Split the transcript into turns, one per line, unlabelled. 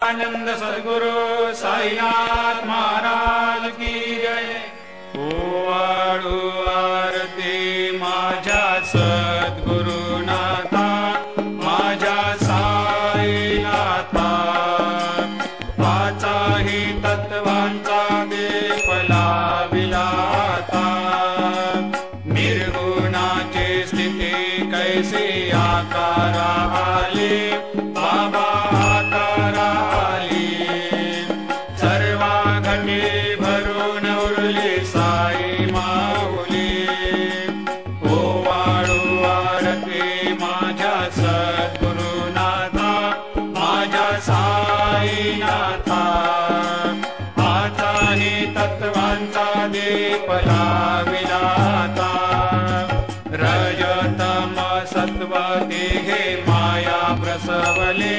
आनंद सद्गुरु साईनाथ महाराज की जय। ओवाळू आरती माझ्या सद्गुरुनाथा, माझ्या साईनाथा, पाचाही तत्वांचा दीप लाविलाता। निर्गुणाची स्थिती कैसी आकारा आली, बाबा आकारा आली। सर्वा घटी भरून उरली साई माऊली। ओवाळू आरती माझ्या सद्गुरुनाथा, माझ्या साईनाथा, पाचाही तत्वांचा दीप लाविलाता। रजतम सत्व तिघे माया प्रसवले,